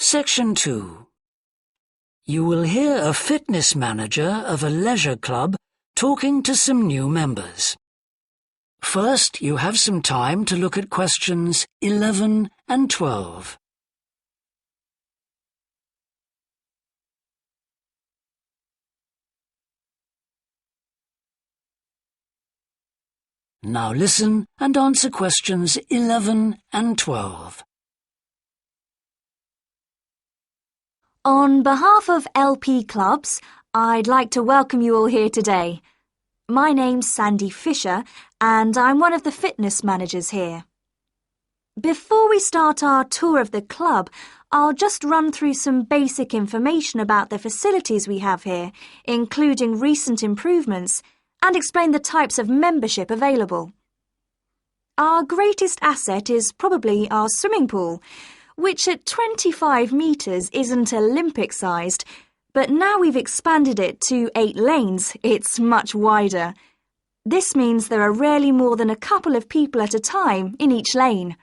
Section 2. You will hear a fitness manager of a leisure club talking to some new members. First, you have some time to look at questions 11 and 12. Now listen and answer questions 11 and 12. On behalf of LP Clubs, I'd like to welcome you all here today. My name's Sandy Fisher, and I'm one of the fitness managers here. Before we start our tour of the club, I'll just run through some basic information about the facilities we have here, including recent improvements, and explain the types of membership available. Our greatest asset is probably our swimming pool, which at 25 metres isn't Olympic-sized, but now we've expanded it to 8 lanes, it's much wider. This means there are rarely more than a couple of people at a time in each lane.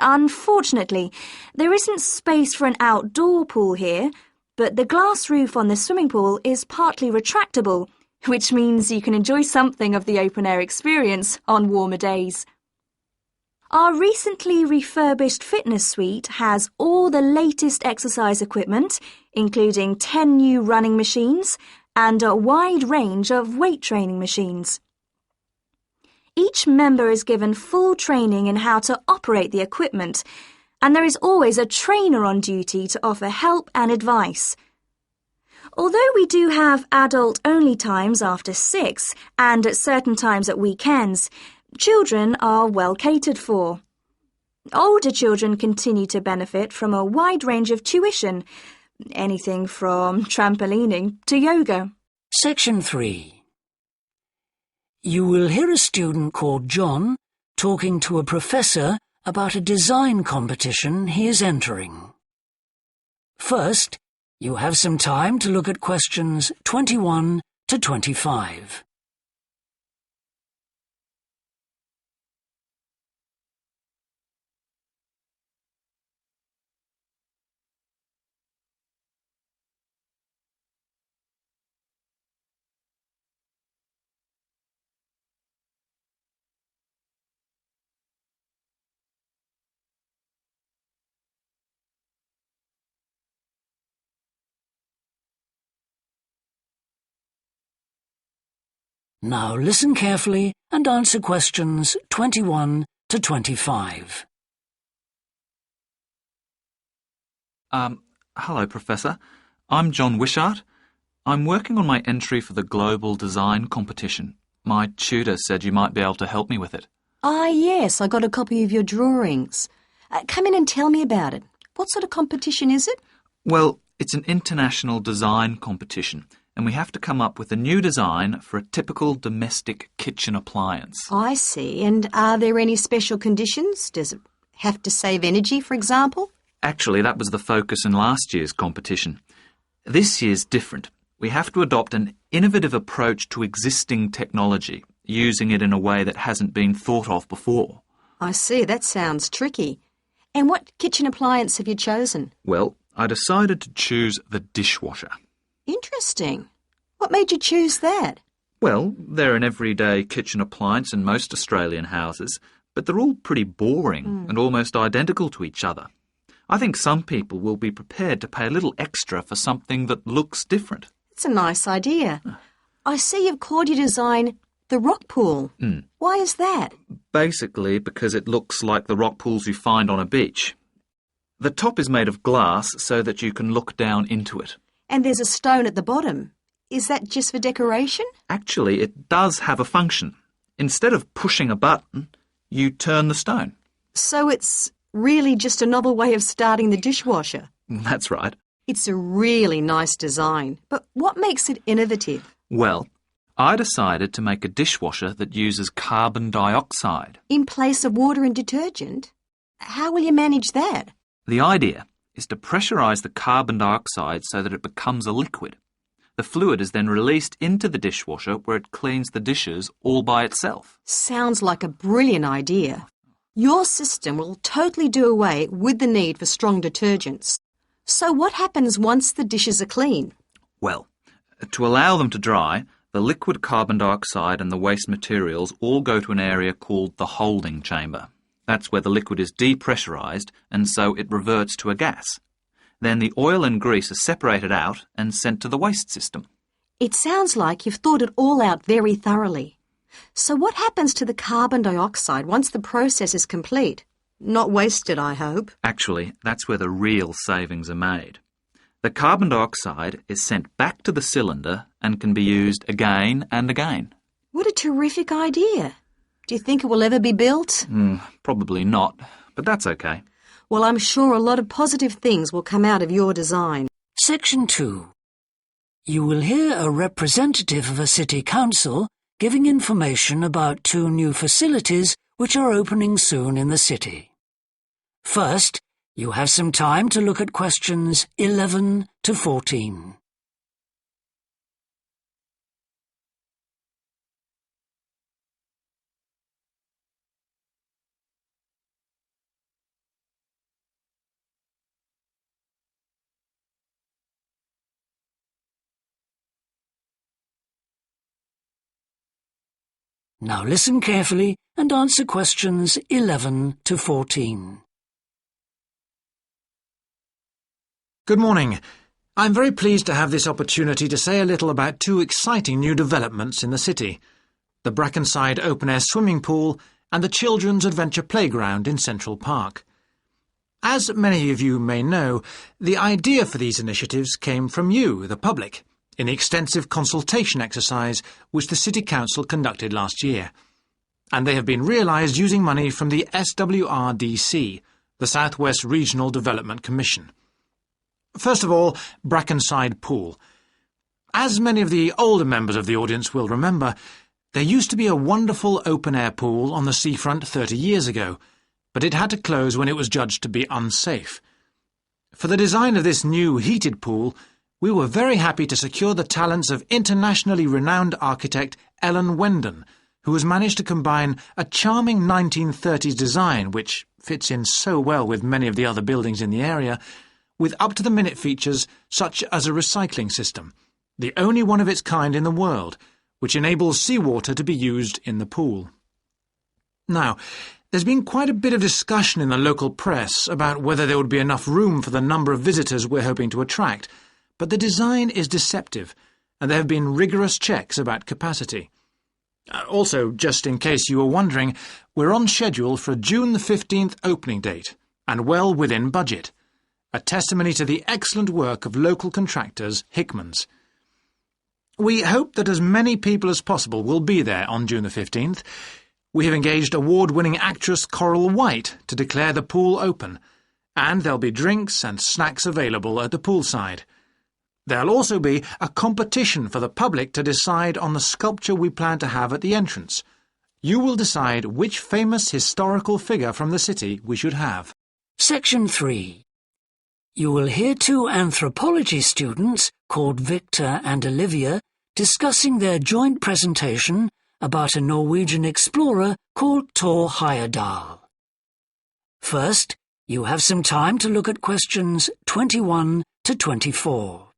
Unfortunately, there isn't space for an outdoor pool here, but the glass roof on the swimming pool is partly retractable, which means you can enjoy something of the open-air experience on warmer days. Our recently refurbished fitness suite has all the latest exercise equipment, including 10 new running machines and a wide range of weight training machines. Each member is given full training in how to operate the equipment, and there is always a trainer on duty to offer help and advice. Although we do have adult-only times after 6 and at certain times at weekends, children are well catered for. Older children continue to benefit from a wide range of tuition, anything from trampolining to yoga. Section 3. You will hear a student called John talking to a professor about a design competition he is entering. First, you have some time to look at questions 21 to 25. Now listen carefully and answer questions 21 to 25. Hello, Professor. I'm John Wishart. I'm working on my entry for the Global Design Competition. My tutor said you might be able to help me with it. Ah, yes, I got a copy of your drawings. Come in and tell me about it. What sort of competition is it? Well, it's an international design competition, and we have to come up with a new design for a typical domestic kitchen appliance. I see. And are there any special conditions? Does it have to save energy, for example? Actually, that was the focus in last year's competition. This year's different. We have to adopt an innovative approach to existing technology, using it in a way that hasn't been thought of before. I see. That sounds tricky. And what kitchen appliance have you chosen? Well, I decided to choose the dishwasher. Interesting. What made you choose that? Well, they're an everyday kitchen appliance in most Australian houses, but they're all pretty boring and almost identical to each other. I think some people will be prepared to pay a little extra for something that looks different. It's a nice idea. I see you've called your design the rock pool. Why is that? Basically because it looks like the rock pools you find on a beach. The top is made of glass so that you can look down into it. And there's a stone at the bottom. Is that just for decoration? Actually, it does have a function. Instead of pushing a button, you turn the stone. So it's really just a novel way of starting the dishwasher. That's right. It's a really nice design. But what makes it innovative? Well, I decided to make a dishwasher that uses carbon dioxide. In place of water and detergent? How will you manage that? The idea is to pressurise the carbon dioxide so that it becomes a liquid. The fluid is then released into the dishwasher where it cleans the dishes all by itself. Sounds like a brilliant idea. Your system will totally do away with the need for strong detergents. So what happens once the dishes are clean? Well, to allow them to dry, the liquid carbon dioxide and the waste materials all go to an area called the holding chamber. That's where the liquid is depressurised and so it reverts to a gas. Then the oil and grease are separated out and sent to the waste system. It sounds like you've thought it all out very thoroughly. So what happens to the carbon dioxide once the process is complete? Not wasted, I hope. Actually, that's where the real savings are made. The carbon dioxide is sent back to the cylinder and can be used again and again. What a terrific idea. Do you think it will ever be built? Probably not, but that's okay. Well, I'm sure a lot of positive things will come out of your design. Section 2. You will hear a representative of a city council giving information about 2 new facilities which are opening soon in the city. First, you have some time to look at questions 11 to 14. Now listen carefully and answer questions 11 to 14. Good morning. I'm very pleased to have this opportunity to say a little about 2 exciting new developments in the city: the Brackenside open-air swimming pool and the Children's Adventure Playground in Central Park. As many of you may know, the idea for these initiatives came from you, the public, in the extensive consultation exercise which the City Council conducted last year. And they have been realised using money from the SWRDC, the South West Regional Development Commission. First of all, Brackenside Pool. As many of the older members of the audience will remember, there used to be a wonderful open-air pool on the seafront 30 years ago, but it had to close when it was judged to be unsafe. For the design of this new heated pool, we were very happy to secure the talents of internationally renowned architect Ellen Wendon, who has managed to combine a charming 1930s design, which fits in so well with many of the other buildings in the area, with up-to-the-minute features such as a recycling system, the only one of its kind in the world, which enables seawater to be used in the pool. Now, there's been quite a bit of discussion in the local press about whether there would be enough room for the number of visitors we're hoping to attract, but the design is deceptive, and there have been rigorous checks about capacity. Also, just in case you were wondering, we're on schedule for a June the 15th opening date, and well within budget. A testimony to the excellent work of local contractors, Hickman's. We hope that as many people as possible will be there on June the 15th. We have engaged award-winning actress Coral White to declare the pool open, and there'll be drinks and snacks available at the poolside. There'll also be a competition for the public to decide on the sculpture we plan to have at the entrance. You will decide which famous historical figure from the city we should have. Section 3. You will hear 2 anthropology students called Victor and Olivia discussing their joint presentation about a Norwegian explorer called Thor Heyerdahl. First, you have some time to look at questions 21 to 24.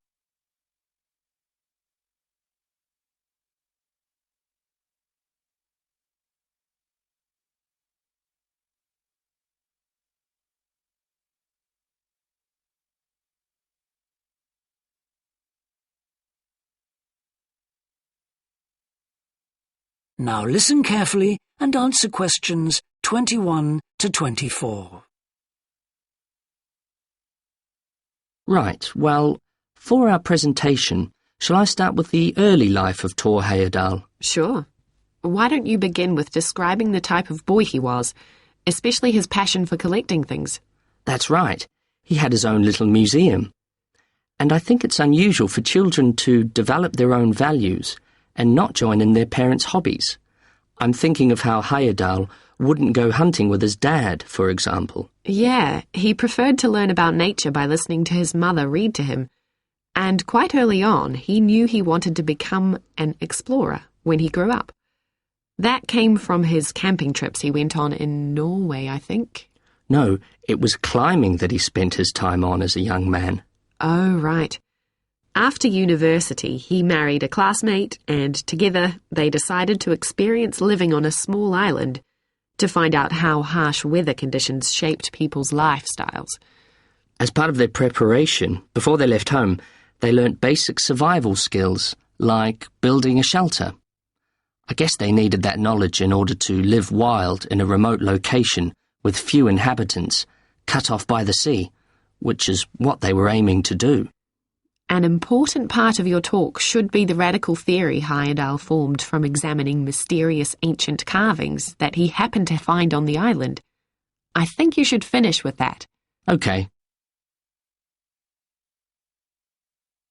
Now listen carefully and answer questions 21 to 24. Right, well, for our presentation, shall I start with the early life of Thor Heyerdahl? Sure. Why don't you begin with describing the type of boy he was, especially his passion for collecting things? That's right. He had his own little museum. And I think it's unusual for children to develop their own values and not join in their parents' hobbies. I'm thinking of how Heyerdahl wouldn't go hunting with his dad, for example. Yeah, he preferred to learn about nature by listening to his mother read to him. And quite early on, he knew he wanted to become an explorer when he grew up. That came from his camping trips he went on in Norway, I think. No, It was climbing that he spent his time on as a young man. Oh, right. After university, he married a classmate and together they decided to experience living on a small island to find out how harsh weather conditions shaped people's lifestyles. As part of their preparation, before they left home, they learnt basic survival skills, like building a shelter. I guess they needed that knowledge in order to live wild in a remote location with few inhabitants, cut off by the sea, which is what they were aiming to do. An important part of your talk should be the radical theory Heyerdahl formed from examining mysterious ancient carvings that he happened to find on the island. I think you should finish with that. OK.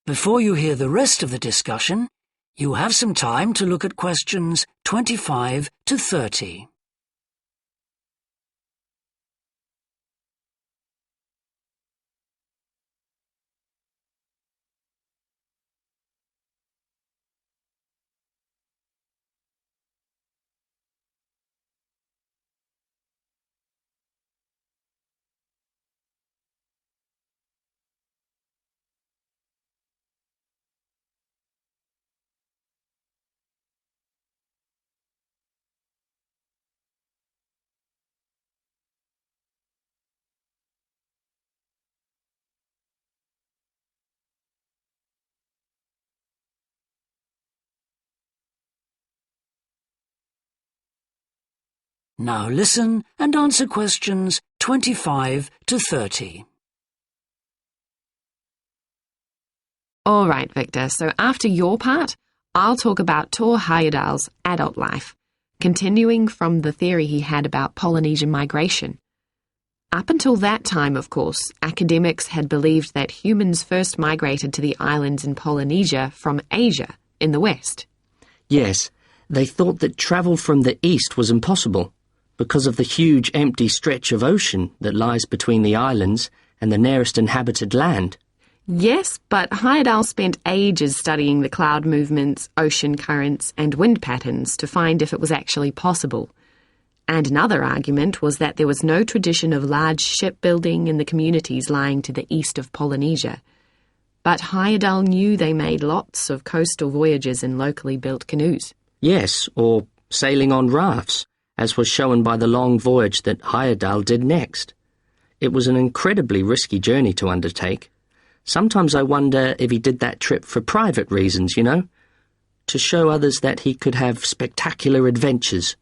Before you hear the rest of the discussion, you have some time to look at questions 25 to 30. Now listen and answer questions 25 to 30. All right, Victor, so after your part, I'll talk about Thor Heyerdahl's adult life, continuing from the theory he had about Polynesian migration. Up until that time, of course, academics had believed that humans first migrated to the islands in Polynesia from Asia in the west. Yes, they thought that travel from the east was impossible because of the huge empty stretch of ocean that lies between the islands and the nearest inhabited land. Yes, but Heyerdahl spent ages studying the cloud movements, ocean currents, and wind patterns to find if it was actually possible. And another argument was that there was no tradition of large shipbuilding in the communities lying to the east of Polynesia. But Heyerdahl knew they made lots of coastal voyages in locally built canoes. Yes, or sailing on rafts, as was shown by the long voyage that Heyerdahl did next. It was an incredibly risky journey to undertake. Sometimes I wonder if he did that trip for private reasons, you know, to show others that he could have spectacular adventures.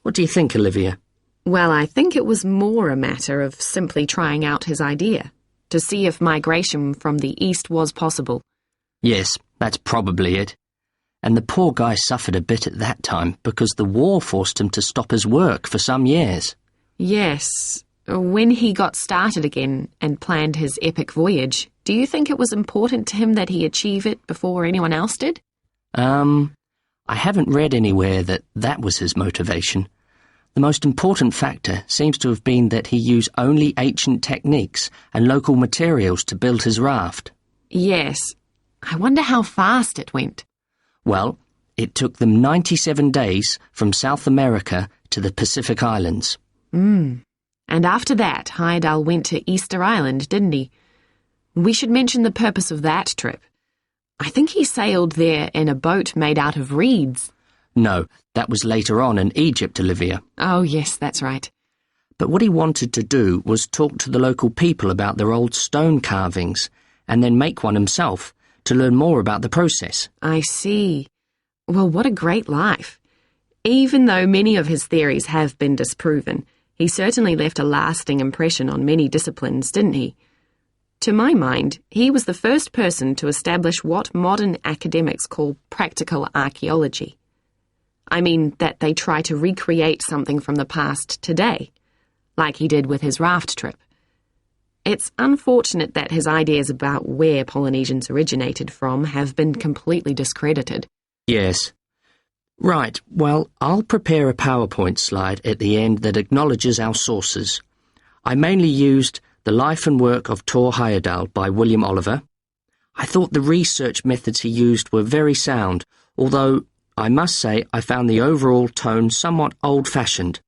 What do you think, Olivia? Well, I think it was more a matter of simply trying out his idea, to see if migration from the east was possible. Yes, that's probably it. And the poor guy suffered a bit at that time because the war forced him to stop his work for some years. Yes. When he got started again and planned his epic voyage, do you think it was important to him that he achieve it before anyone else did? I haven't read anywhere that that was his motivation. The most important factor seems to have been that he used only ancient techniques and local materials to build his raft. Yes. I wonder how fast it went. Well, it took them 97 days from South America to the Pacific Islands. And after that, Heyerdahl went to Easter Island, didn't he? We should mention the purpose of that trip. I think he sailed there in a boat made out of reeds. No, that was later on in Egypt, Olivia. Oh, yes, that's right. But what he wanted to do was talk to the local people about their old stone carvings and then make one himself to learn more about the process. I see. Well, what a great life. Even though many of his theories have been disproven, he certainly left a lasting impression on many disciplines, didn't he? To my mind, he was the first person to establish what modern academics call practical archaeology. I mean that they try to recreate something from the past today, like he did with his raft trip. It's unfortunate that his ideas about where Polynesians originated from have been completely discredited. Yes. Right, well, I'll prepare a PowerPoint slide at the end that acknowledges our sources. I mainly used The Life and Work of Thor Heyerdahl by William Oliver. I thought the research methods he used were very sound, although I must say I found the overall tone somewhat old-fashioned.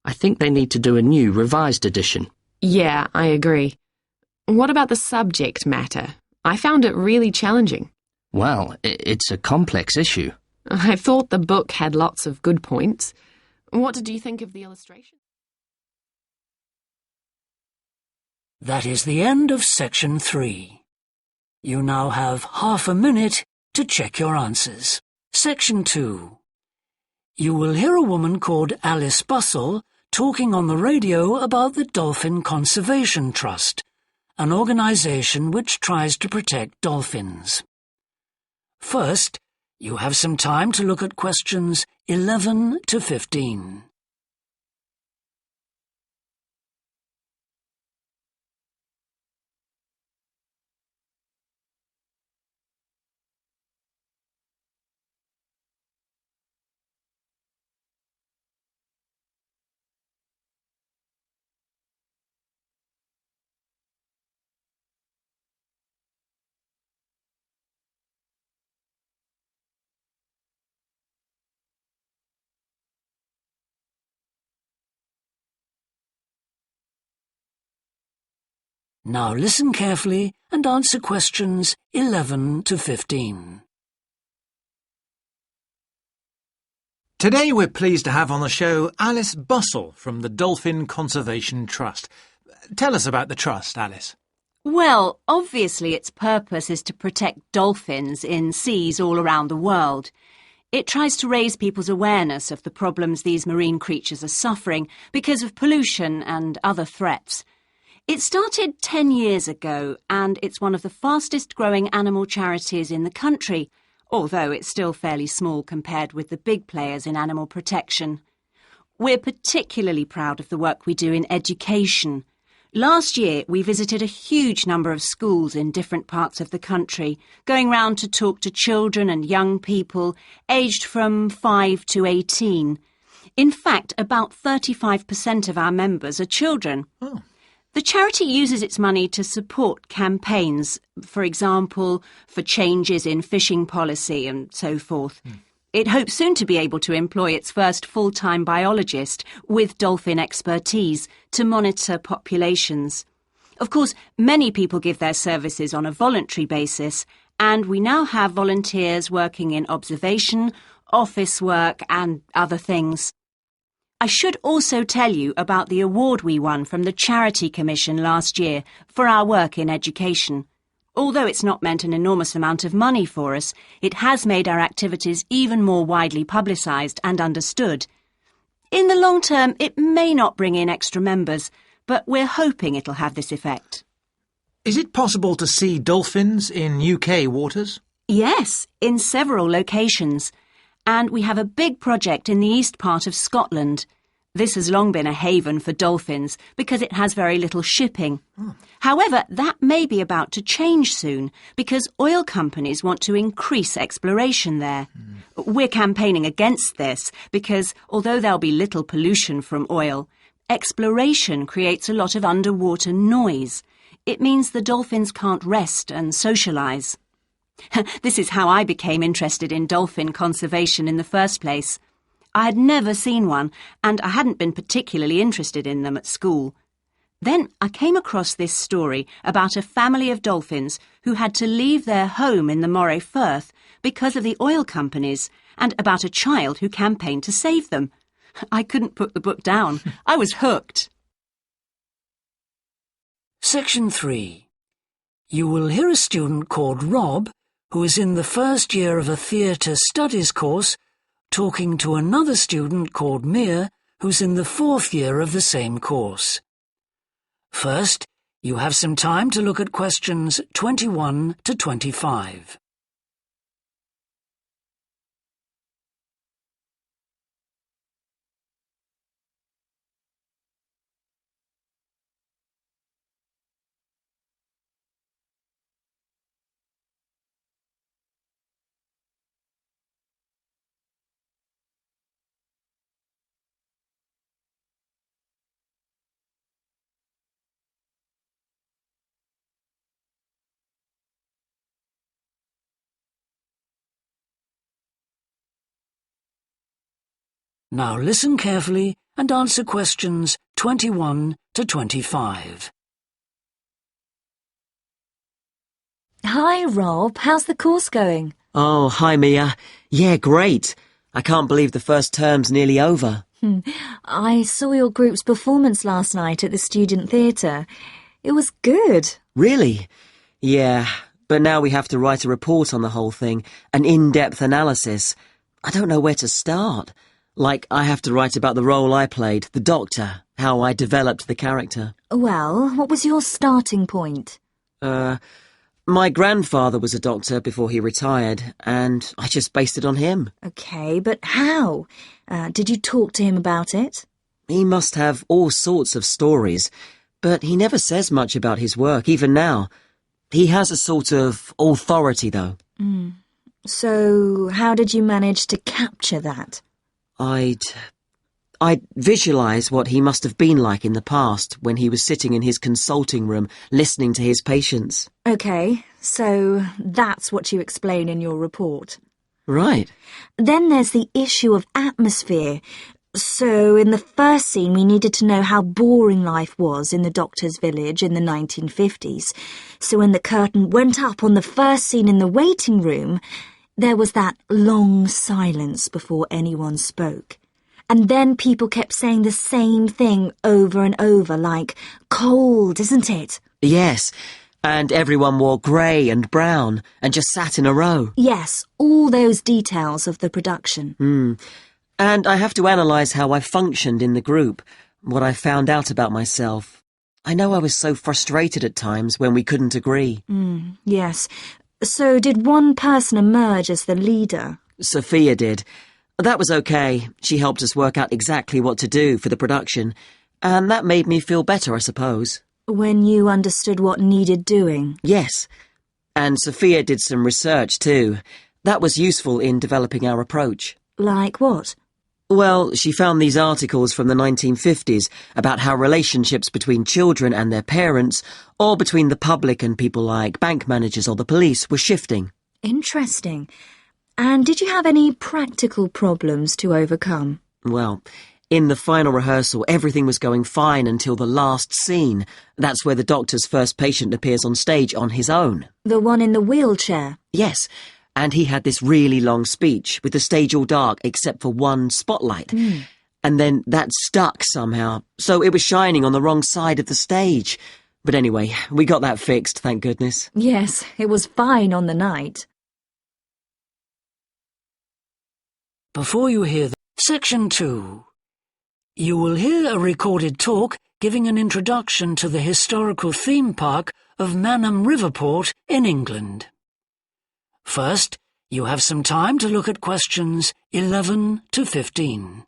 I think they need to do a new, revised edition. Yeah, I agree. What about the subject matter? I found it really challenging. Well, it's a complex issue. I thought the book had lots of good points. What did you think of the illustration? That is the end of section 3. You now have half a minute to check your answers. Section 2. You will hear a woman called Alice Bussell talking on the radio about the Dolphin Conservation Trust, an organisation which tries to protect dolphins. First, you have some time to look at questions 11 to 15. Now listen carefully and answer questions 11 to 15. Today we're pleased to have on the show Alice Bussell from the Dolphin Conservation Trust. Tell us about the trust, Alice. Well, obviously its purpose is to protect dolphins in seas all around the world. It tries to raise people's awareness of the problems these marine creatures are suffering because of pollution and other threats. It started 10 years ago, and it's one of the fastest growing animal charities in the country, although it's still fairly small compared with the big players in animal protection. We're particularly proud of the work we do in education. Last year, we visited a huge number of schools in different parts of the country, going round to talk to children and young people aged from 5 to 18. In fact, about 35% of our members are children. Oh. The charity uses its money to support campaigns, for example, for changes in fishing policy and so forth. It hopes soon to be able to employ its first full-time biologist with dolphin expertise to monitor populations. Of course, many people give their services on a voluntary basis, and we now have volunteers working in observation, office work and other things. I should also tell you about the award we won from the Charity Commission last year for our work in education. Although it's not meant an enormous amount of money for us, it has made our activities even more widely publicised and understood. In the long term, it may not bring in extra members, but we're hoping it'll have this effect. Is it possible to see dolphins in UK waters? Yes, in several locations. And we have a big project in the east part of Scotland. This has long been a haven for dolphins because it has very little shipping. However, that may be about to change soon because oil companies want to increase exploration there. We're campaigning against this because, although there'll be little pollution from oil, exploration creates a lot of underwater noise. It means the dolphins can't rest and socialise. This is how I became interested in dolphin conservation in the first place. I had never seen one, and I hadn't been particularly interested in them at school. Then I came across this story about a family of dolphins who had to leave their home in the Moray Firth because of the oil companies, and about a child who campaigned to save them. I couldn't put the book down. I was hooked. Section 3. You will hear a student called Rob, who is in the first year of a theatre studies course, talking to another student called Mia, who's in the fourth year of the same course. First, you have some time to look at questions 21 to 25. Now listen carefully and answer questions 21 to 25. Hi, Rob. How's the course going? Oh, hi, Mia. Yeah, great. I can't believe the first term's nearly over. I saw your group's performance last night at the student theatre. It was good. Really? Yeah, but now we have to write a report on the whole thing, an in-depth analysis. I don't know where to start. Like, I have to write about the role I played, the doctor, how I developed the character. Well, what was your starting point? My grandfather was a doctor before he retired, and I just based it on him. Okay, but how? Did you talk to him about it? He must have all sorts of stories, but he never says much about his work, even now. He has a sort of authority, though. So, how did you manage to capture that? I'd visualise what he must have been like in the past when he was sitting in his consulting room listening to his patients. Okay, so that's what you explain in your report. Right. Then there's the issue of atmosphere. So in the first scene we needed to know how boring life was in the doctor's village in the 1950s. So when the curtain went up on the first scene in the waiting room, there was that long silence before anyone spoke. And then people kept saying the same thing over and over, like, cold, isn't it? Yes, and everyone wore grey and brown and just sat in a row. Yes, all those details of the production. And I have to analyse how I functioned in the group, what I found out about myself. I know I was so frustrated at times when we couldn't agree. Yes. So did one person emerge as the leader? Sophia did. That was okay. She helped us work out exactly what to do for the production, and that made me feel better, I suppose. When you understood what needed doing? Yes. And Sophia did some research too. That was useful in developing our approach. Like what? Well, she found these articles from the 1950s about how relationships between children and their parents, or between the public and people like bank managers or the police, were shifting. Interesting. And did you have any practical problems to overcome? Well, in the final rehearsal, everything was going fine until the last scene. That's where the doctor's first patient appears on stage on his own. The one in the wheelchair? Yes. And he had this really long speech, with the stage all dark except for one spotlight. And then that stuck somehow, so it was shining on the wrong side of the stage. But anyway, we got that fixed, thank goodness. Yes, it was fine on the night. Before you hear Section 2, you will hear a recorded talk giving an introduction to the historical theme park of Mannum Riverport in England. First, you have some time to look at questions 11 to 15.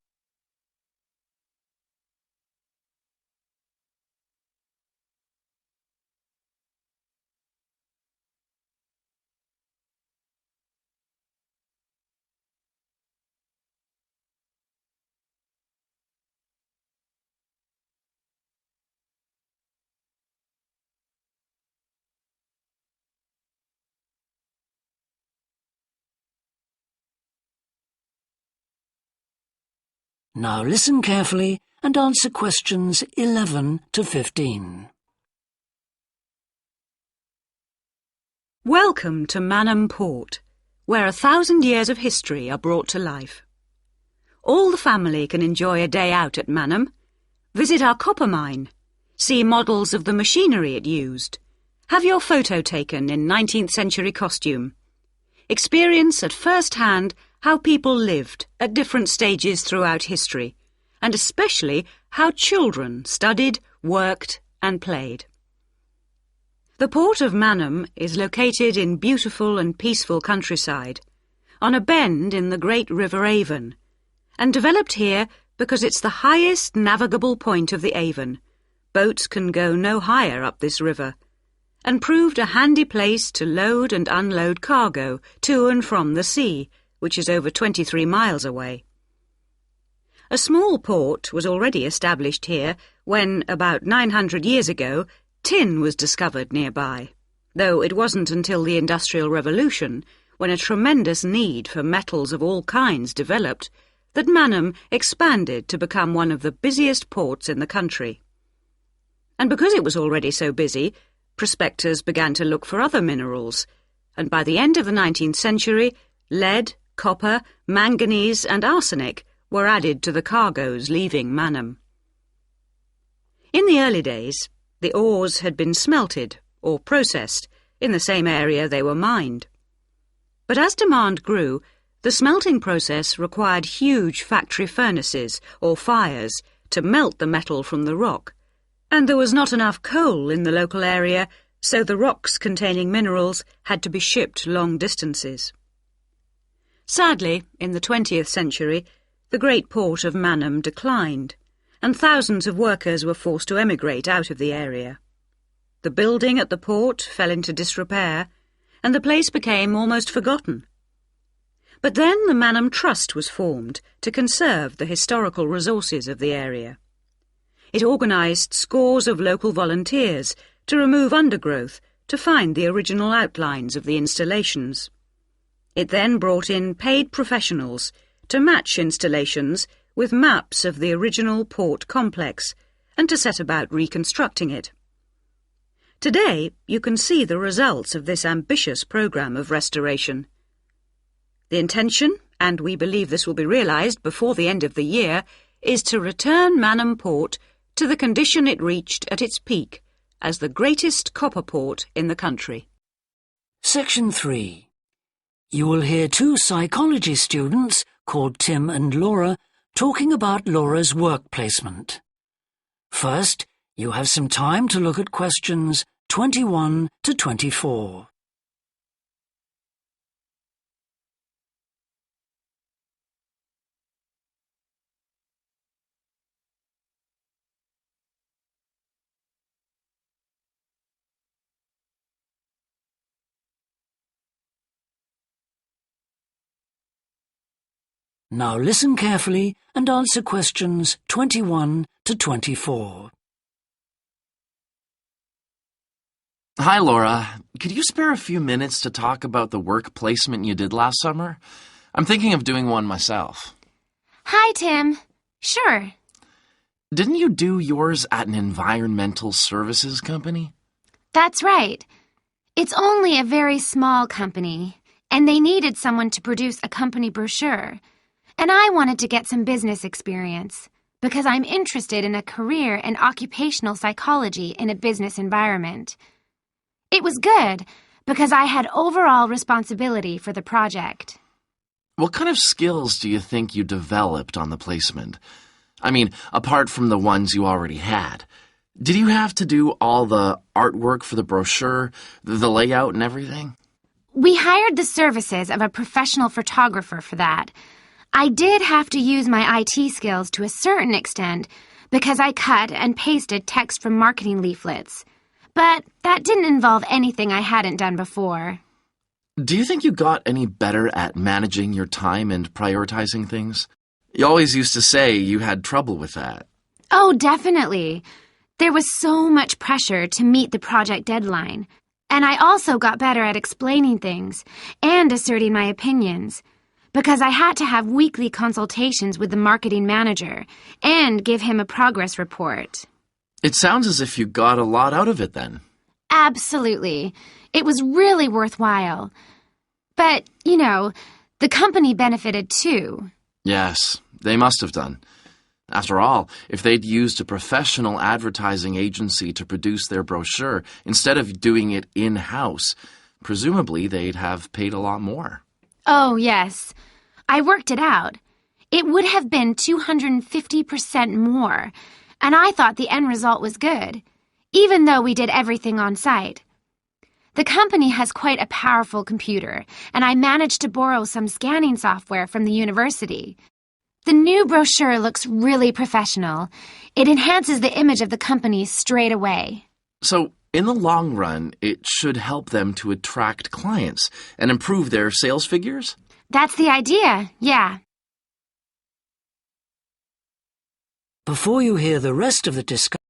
Now listen carefully and answer questions 11 to 15. Welcome to Mannum Port, where 1,000 years of history are brought to life. All the family can enjoy a day out at Mannum. Visit our copper mine. See models of the machinery it used. Have your photo taken in 19th century costume. Experience at first hand how people lived at different stages throughout history, and especially how children studied, worked and played. The port of Mannum is located in beautiful and peaceful countryside, on a bend in the great River Avon, and developed here because it's the highest navigable point of the Avon. Boats can go no higher up this river, and proved a handy place to load and unload cargo to and from the sea, which is over 23 miles away. A small port was already established here when, about 900 years ago, tin was discovered nearby, though it wasn't until the Industrial Revolution, when a tremendous need for metals of all kinds developed, that Mannum expanded to become one of the busiest ports in the country. And because it was already so busy, prospectors began to look for other minerals, and by the end of the 19th century, lead, copper, manganese and arsenic were added to the cargoes leaving Mannum. In the early days, the ores had been smelted or processed in the same area they were mined. But as demand grew, the smelting process required huge factory furnaces or fires to melt the metal from the rock, and there was not enough coal in the local area, so the rocks containing minerals had to be shipped long distances. Sadly, in the 20th century, the great port of Mannum declined, and thousands of workers were forced to emigrate out of the area. The building at the port fell into disrepair, and the place became almost forgotten. But then the Mannum Trust was formed to conserve the historical resources of the area. It organised scores of local volunteers to remove undergrowth to find the original outlines of the installations. It then brought in paid professionals to match installations with maps of the original port complex and to set about reconstructing it. Today, you can see the results of this ambitious programme of restoration. The intention, and we believe this will be realised before the end of the year, is to return Mannum Port to the condition it reached at its peak as the greatest copper port in the country. Section 3. You will hear two psychology students called Tim and Laura talking about Laura's work placement. First, you have some time to look at questions 21 to 24. Now listen carefully and answer questions 21 to 24. Hi, Laura. Could you spare a few minutes to talk about the work placement you did last summer? I'm thinking of doing one myself. Hi, Tim. Sure. Didn't you do yours at an environmental services company? That's right. It's only a very small company, and they needed someone to produce a company brochure. And I wanted to get some business experience, because I'm interested in a career in occupational psychology in a business environment. It was good, because I had overall responsibility for the project. What kind of skills do you think you developed on the placement? I mean, apart from the ones you already had. Did you have to do all the artwork for the brochure, the layout and everything? We hired the services of a professional photographer for that. I did have to use my IT skills to a certain extent because I cut and pasted text from marketing leaflets. But that didn't involve anything I hadn't done before. Do you think you got any better at managing your time and prioritizing things? You always used to say you had trouble with that. Oh, definitely. There was so much pressure to meet the project deadline. And I also got better at explaining things and asserting my opinions, because I had to have weekly consultations with the marketing manager and give him a progress report. It sounds as if you got a lot out of it then. Absolutely. It was really worthwhile. But, you know, the company benefited too. Yes, they must have done. After all, if they'd used a professional advertising agency to produce their brochure instead of doing it in-house, presumably they'd have paid a lot more. Oh, yes. I worked it out. It would have been 250% more, and I thought the end result was good, even though we did everything on site. The company has quite a powerful computer, and I managed to borrow some scanning software from the university. The new brochure looks really professional. It enhances the image of the company straight away. So, in the long run, it should help them to attract clients and improve their sales figures? That's the idea, yeah. Before you hear the rest of the discussion,